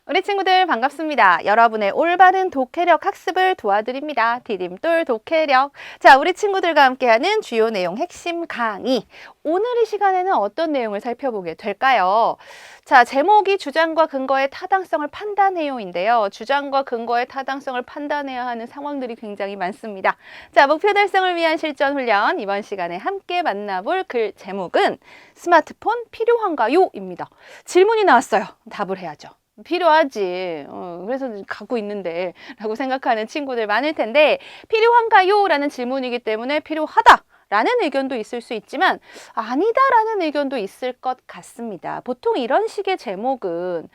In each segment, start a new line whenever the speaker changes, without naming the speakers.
우리 친구들 반갑습니다. 여러분의 올바른 독해력 학습을 도와드립니다. 디딤돌 독해력. 자, 우리 친구들과 함께하는 주요 내용 핵심 강의. 오늘 이 시간에는 어떤 내용을 살펴보게 될까요? 자, 제목이 주장과 근거의 타당성을 판단해요인데요. 주장과 근거의 타당성을 판단해야 하는 상황들이 굉장히 많습니다. 자, 목표 달성을 위한 실전 훈련. 이번 시간에 함께 만나볼 글 제목은 스마트폰 필요한가요? 입니다. 질문이 나왔어요. 답을 해야죠. 필요하지. 그래서 갖고 있는데 라고 생각하는 친구들 많을 텐데 필요한가요? 라는 질문이기 때문에 필요하다. 라는 의견도 있을 수 있지만 아니다라는 의견도 있을 것 같습니다. 보통 이런 식의 제목은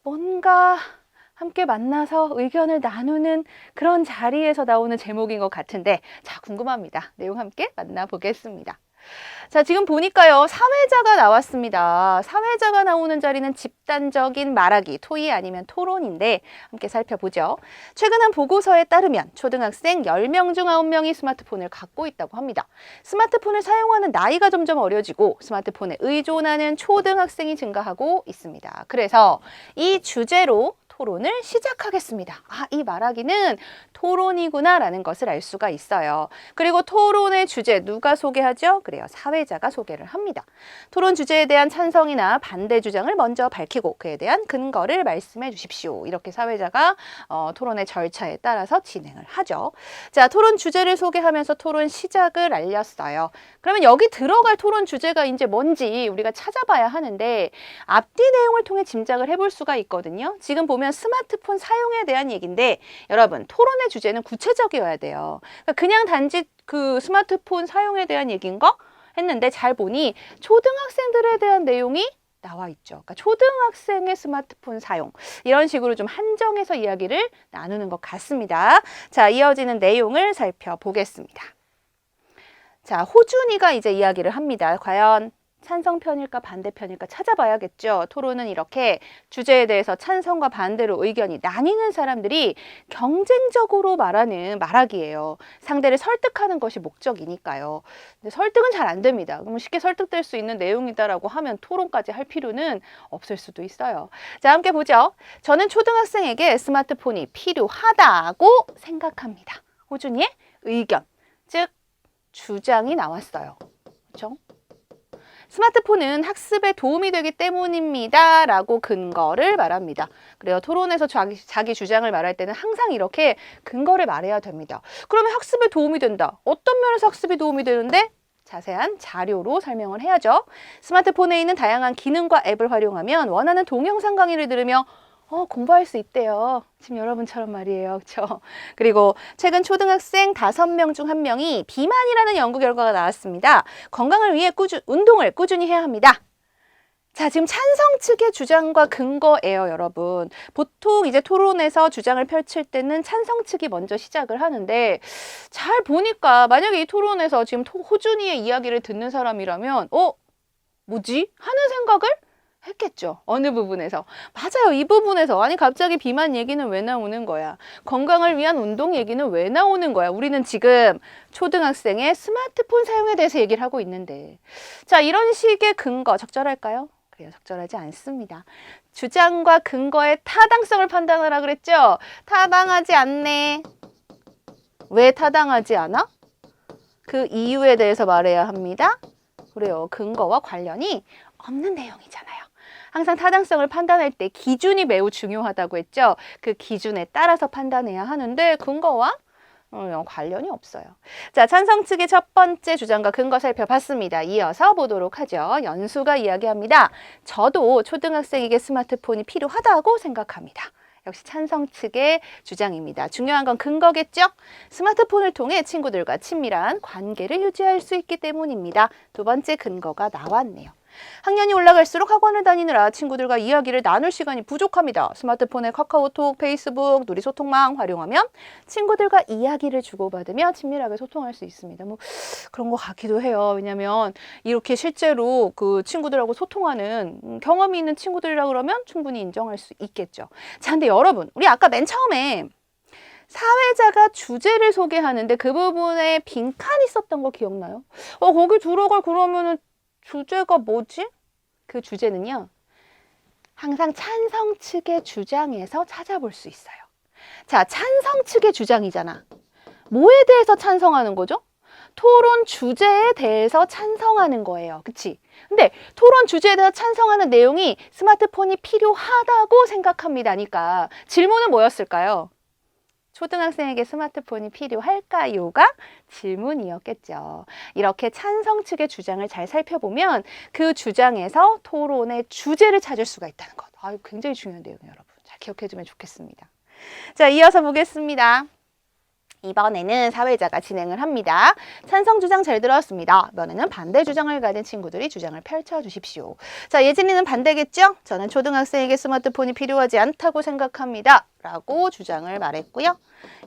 뭔가 함께 만나서 의견을 나누는 그런 자리에서 나오는 제목인 것 같은데 자, 궁금합니다. 내용 함께 만나보겠습니다. 자, 지금 보니까요, 사회자가 나왔습니다. 사회자가 나오는 자리는 집단적인 말하기, 토의 아니면 토론인데 함께 살펴보죠. 최근 한 보고서에 따르면 초등학생 10명 중 9명이 스마트폰을 갖고 있다고 합니다. 스마트폰을 사용하는 나이가 점점 어려지고 스마트폰에 의존하는 초등학생이 증가하고 있습니다. 그래서 이 주제로 토론을 시작하겠습니다. 아, 이 말하기는 토론이구나 라는 것을 알 수가 있어요. 그리고 토론의 주제 누가 소개하죠? 그래요. 사회자가 소개를 합니다. 토론 주제에 대한 찬성이나 반대 주장을 먼저 밝히고 그에 대한 근거를 말씀해 주십시오. 이렇게 사회자가 토론의 절차에 따라서 진행을 하죠. 자, 토론 주제를 소개하면서 토론 시작을 알렸어요. 그러면 여기 들어갈 토론 주제가 이제 뭔지 우리가 찾아봐야 하는데 앞뒤 내용을 통해 짐작을 해볼 수가 있거든요. 지금 보면 스마트폰 사용에 대한 얘기인데 여러분 토론의 주제는 구체적이어야 돼요. 그냥 단지 그 스마트폰 사용에 대한 얘기인가 했는데 잘 보니 초등학생들에 대한 내용이 나와 있죠. 그러니까 초등학생의 스마트폰 사용 이런 식으로 좀 한정해서 이야기를 나누는 것 같습니다. 자, 이어지는 내용을 살펴보겠습니다. 자, 호준이가 이제 이야기를 합니다. 과연 찬성편일까 반대편일까 찾아봐야겠죠. 토론은 이렇게 주제에 대해서 찬성과 반대로 의견이 나뉘는 사람들이 경쟁적으로 말하는 말하기예요. 상대를 설득하는 것이 목적이니까요. 근데 설득은 잘 안 됩니다. 그럼 쉽게 설득될 수 있는 내용이다라고 하면 토론까지 할 필요는 없을 수도 있어요. 자, 함께 보죠. 저는 초등학생에게 스마트폰이 필요하다고 생각합니다. 호준이의 의견, 즉 주장이 나왔어요. 그렇죠? 스마트폰은 학습에 도움이 되기 때문입니다. 라고 근거를 말합니다. 그래요. 토론에서 자기 주장을 말할 때는 항상 이렇게 근거를 말해야 됩니다. 그러면 학습에 도움이 된다. 어떤 면에서 학습에 도움이 되는데? 자세한 자료로 설명을 해야죠. 스마트폰에 있는 다양한 기능과 앱을 활용하면 원하는 동영상 강의를 들으며 공부할 수 있대요. 지금 여러분처럼 말이에요. 그렇죠? 그리고 최근 초등학생 5명 중 1명이 비만이라는 연구 결과가 나왔습니다. 건강을 위해 운동을 꾸준히 해야 합니다. 자, 지금 찬성 측의 주장과 근거예요, 여러분. 보통 이제 토론에서 주장을 펼칠 때는 찬성 측이 먼저 시작을 하는데 잘 보니까 만약에 이 토론에서 지금 호준이의 이야기를 듣는 사람이라면 뭐지? 하는 생각을 했겠죠. 어느 부분에서. 맞아요. 이 부분에서. 아니 갑자기 비만 얘기는 왜 나오는 거야? 건강을 위한 운동 얘기는 왜 나오는 거야? 우리는 지금 초등학생의 스마트폰 사용에 대해서 얘기를 하고 있는데. 자, 이런 식의 근거 적절할까요? 그래요. 적절하지 않습니다. 주장과 근거의 타당성을 판단하라 그랬죠? 타당하지 않네. 왜 타당하지 않아? 그 이유에 대해서 말해야 합니다. 그래요. 근거와 관련이 없는 내용이잖아요. 항상 타당성을 판단할 때 기준이 매우 중요하다고 했죠. 그 기준에 따라서 판단해야 하는데 근거와 관련이 없어요. 자, 찬성 측의 첫 번째 주장과 근거 살펴봤습니다. 이어서 보도록 하죠. 연수가 이야기합니다. 저도 초등학생에게 스마트폰이 필요하다고 생각합니다. 역시 찬성 측의 주장입니다. 중요한 건 근거겠죠? 스마트폰을 통해 친구들과 친밀한 관계를 유지할 수 있기 때문입니다. 두 번째 근거가 나왔네요. 학년이 올라갈수록 학원을 다니느라 친구들과 이야기를 나눌 시간이 부족합니다. 스마트폰에 카카오톡, 페이스북, 누리소통망 활용하면 친구들과 이야기를 주고받으며 친밀하게 소통할 수 있습니다. 뭐 그런 것 같기도 해요. 왜냐하면 이렇게 실제로 그 친구들하고 소통하는 경험이 있는 친구들이라 그러면 충분히 인정할 수 있겠죠. 자, 근데 여러분, 우리 아까 맨 처음에 사회자가 주제를 소개하는데 그 부분에 빈칸이 있었던 거 기억나요? 거기 들어갈 그러면은 주제가 뭐지? 그 주제는요. 항상 찬성 측의 주장에서 찾아볼 수 있어요. 자, 찬성 측의 주장이잖아. 뭐에 대해서 찬성하는 거죠? 토론 주제에 대해서 찬성하는 거예요. 그치? 근데 토론 주제에 대해서 찬성하는 내용이 스마트폰이 필요하다고 생각합니다니까 질문은 뭐였을까요? 초등학생에게 스마트폰이 필요할까요?가 질문이었겠죠. 이렇게 찬성 측의 주장을 잘 살펴보면 그 주장에서 토론의 주제를 찾을 수가 있다는 것. 굉장히 중요한 내용이에요, 여러분. 잘 기억해두면 좋겠습니다. 자, 이어서 보겠습니다. 이번에는 사회자가 진행을 합니다. 찬성 주장 잘 들었습니다. 이번에는 반대 주장을 가진 친구들이 주장을 펼쳐주십시오. 자, 예진이는 반대겠죠? 저는 초등학생에게 스마트폰이 필요하지 않다고 생각합니다. 라고 주장을 말했고요.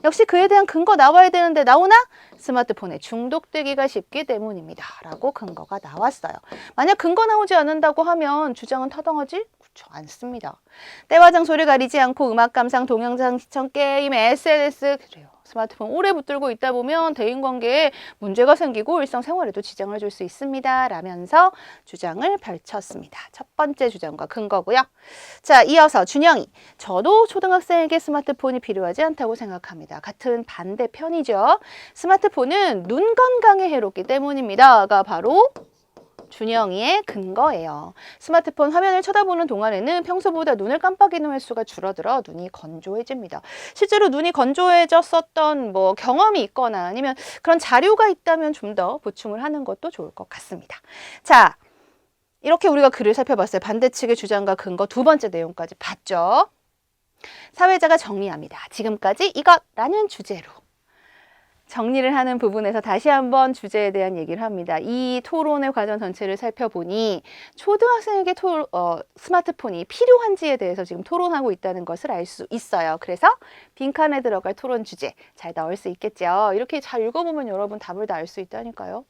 역시 그에 대한 근거 나와야 되는데 나오나? 스마트폰에 중독되기가 쉽기 때문입니다. 라고 근거가 나왔어요. 만약 근거 나오지 않는다고 하면 주장은 타당하지? 그렇죠. 않습니다. 때와 장소를 가리지 않고 음악 감상, 동영상 시청, 게임, SNS 그래요. 스마트폰 오래 붙들고 있다 보면 대인관계에 문제가 생기고 일상생활에도 지장을 줄 수 있습니다. 라면서 주장을 펼쳤습니다. 첫 번째 주장과 근거고요. 자, 이어서 준영이. 저도 초등학생에게 스마트폰이 필요하지 않다고 생각합니다. 같은 반대편이죠. 스마트폰은 눈 건강에 해롭기 때문입니다.가 바로 준영이의 근거예요. 스마트폰 화면을 쳐다보는 동안에는 평소보다 눈을 깜빡이는 횟수가 줄어들어 눈이 건조해집니다. 실제로 눈이 건조해졌었던 경험이 있거나 아니면 그런 자료가 있다면 좀 더 보충을 하는 것도 좋을 것 같습니다. 자, 이렇게 우리가 글을 살펴봤어요. 반대 측의 주장과 근거 두 번째 내용까지 봤죠. 사회자가 정리합니다. 지금까지 이것라는 주제로. 정리를 하는 부분에서 다시 한번 주제에 대한 얘기를 합니다. 이 토론의 과정 전체를 살펴보니 초등학생에게 스마트폰이 필요한지에 대해서 지금 토론하고 있다는 것을 알 수 있어요. 그래서 빈칸에 들어갈 토론 주제 잘 나올 수 있겠죠. 이렇게 잘 읽어보면 여러분 답을 다 알 수 있다니까요.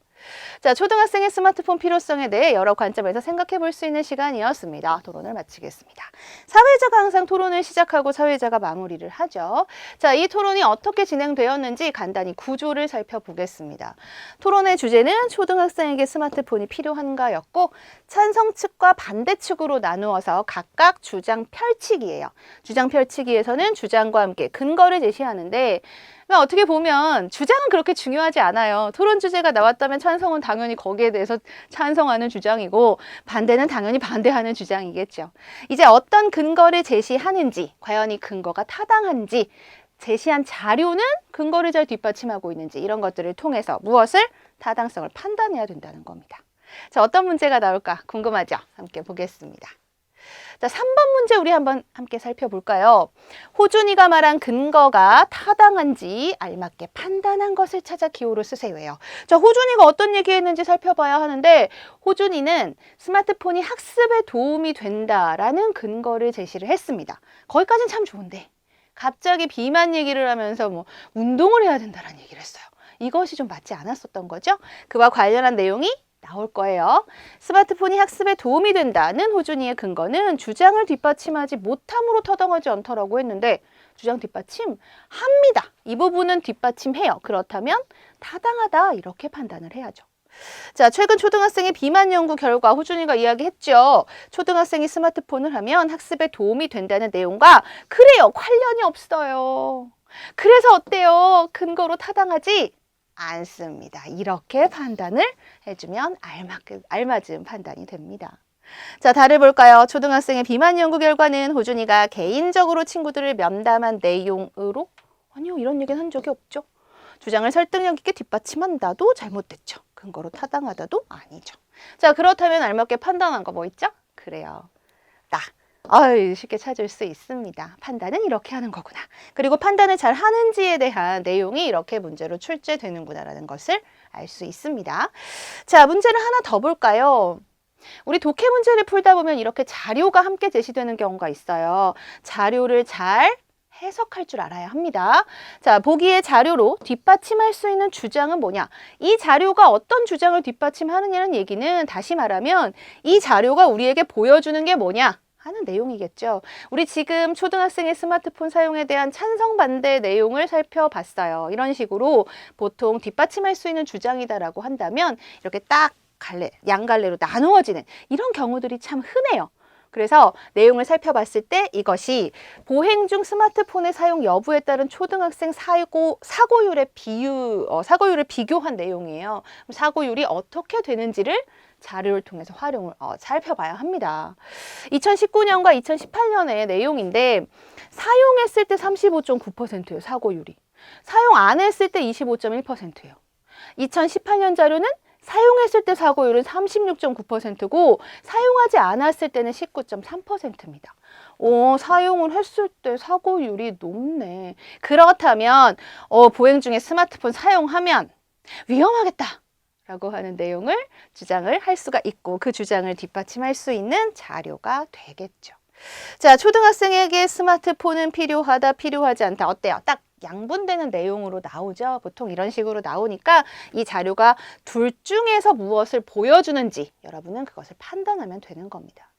자, 초등학생의 스마트폰 필요성에 대해 여러 관점에서 생각해 볼 수 있는 시간이었습니다. 토론을 마치겠습니다. 사회자가 항상 토론을 시작하고 사회자가 마무리를 하죠. 자, 이 토론이 어떻게 진행되었는지 간단히 구조를 살펴보겠습니다. 토론의 주제는 초등학생에게 스마트폰이 필요한가였고 찬성 측과 반대 측으로 나누어서 각각 주장 펼치기예요. 주장 펼치기에서는 주장과 함께 근거를 제시하는데 어떻게 보면 주장은 그렇게 중요하지 않아요. 토론 주제가 나왔다면 찬성은 당연히 거기에 대해서 찬성하는 주장이고 반대는 당연히 반대하는 주장이겠죠. 이제 어떤 근거를 제시하는지, 과연 이 근거가 타당한지, 제시한 자료는 근거를 잘 뒷받침하고 있는지 이런 것들을 통해서 무엇을? 타당성을 판단해야 된다는 겁니다. 자, 어떤 문제가 나올까 궁금하죠? 함께 보겠습니다. 자, 3번 문제 우리 한번 함께 살펴볼까요? 호준이가 말한 근거가 타당한지 알맞게 판단한 것을 찾아 기호로 쓰세요예요. 자, 호준이가 어떤 얘기했는지 살펴봐야 하는데 호준이는 스마트폰이 학습에 도움이 된다라는 근거를 제시를 했습니다. 거기까지는 참 좋은데 갑자기 비만 얘기를 하면서 운동을 해야 된다라는 얘기를 했어요. 이것이 좀 맞지 않았었던 거죠? 그와 관련한 내용이 나올 거예요. 스마트폰이 학습에 도움이 된다는 호준이의 근거는 주장을 뒷받침하지 못함으로 타당하지 않다라고 했는데 주장 뒷받침 합니다. 이 부분은 뒷받침해요. 그렇다면 타당하다 이렇게 판단을 해야죠. 자, 최근 초등학생의 비만 연구 결과 호준이가 이야기했죠. 초등학생이 스마트폰을 하면 학습에 도움이 된다는 내용과 그래요. 관련이 없어요. 그래서 어때요? 근거로 타당하지 않습니다. 이렇게 판단을 해주면 알맞은 판단이 됩니다. 자, 답을 볼까요? 초등학생의 비만 연구 결과는 호준이가 개인적으로 친구들을 면담한 내용으로 아니요, 이런 얘기는 한 적이 없죠. 주장을 설득력 있게 뒷받침한다도 잘못됐죠. 근거로 타당하다도 아니죠. 자, 그렇다면 알맞게 판단한 거 뭐 있죠? 그래요. 쉽게 찾을 수 있습니다. 판단은 이렇게 하는 거구나. 그리고 판단을 잘 하는지에 대한 내용이 이렇게 문제로 출제되는구나라는 것을 알 수 있습니다. 자, 문제를 하나 더 볼까요? 우리 독해 문제를 풀다 보면 이렇게 자료가 함께 제시되는 경우가 있어요. 자료를 잘 해석할 줄 알아야 합니다. 자, 보기의 자료로 뒷받침할 수 있는 주장은 뭐냐? 이 자료가 어떤 주장을 뒷받침하느냐는 얘기는 다시 말하면 이 자료가 우리에게 보여주는 게 뭐냐? 하는 내용이겠죠. 우리 지금 초등학생의 스마트폰 사용에 대한 찬성 반대 내용을 살펴봤어요. 이런 식으로 보통 뒷받침할 수 있는 주장이다라고 한다면 이렇게 딱 양갈래로 나누어지는 이런 경우들이 참 흔해요. 그래서 내용을 살펴봤을 때 이것이 보행 중 스마트폰의 사용 여부에 따른 초등학생 사고율의 사고율을 비교한 내용이에요. 그럼 사고율이 어떻게 되는지를 자료를 통해서 활용을 살펴봐야 합니다. 2019년과 2018년의 내용인데 사용했을 때 35.9%예요. 사고율이. 사용 안 했을 때 25.1%예요. 2018년 자료는 사용했을 때 사고율은 36.9%고 사용하지 않았을 때는 19.3%입니다. 사용을 했을 때 사고율이 높네. 그렇다면 보행 중에 스마트폰 사용하면 위험하겠다 라고 하는 내용을 주장을 할 수가 있고 그 주장을 뒷받침할 수 있는 자료가 되겠죠. 자, 초등학생에게 스마트폰은 필요하다, 필요하지 않다. 어때요? 딱 양분되는 내용으로 나오죠. 보통 이런 식으로 나오니까 이 자료가 둘 중에서 무엇을 보여주는지 여러분은 그것을 판단하면 되는 겁니다.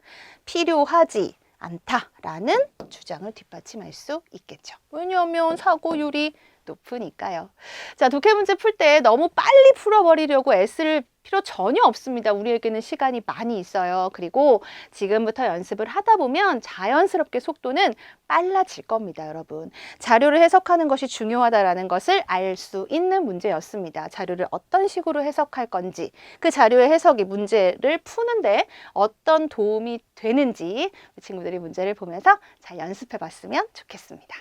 필요하지 않다라는 주장을 뒷받침할 수 있겠죠. 왜냐하면 사고율이 높으니까요. 자, 독해 문제 풀 때 너무 빨리 풀어버리려고 애쓸 필요 전혀 없습니다. 우리에게는 시간이 많이 있어요. 그리고 지금부터 연습을 하다 보면 자연스럽게 속도는 빨라질 겁니다, 여러분. 자료를 해석하는 것이 중요하다라는 것을 알 수 있는 문제였습니다. 자료를 어떤 식으로 해석할 건지, 그 자료의 해석이 문제를 푸는데 어떤 도움이 되는지 친구들이 문제를 보면서 잘 연습해 봤으면 좋겠습니다.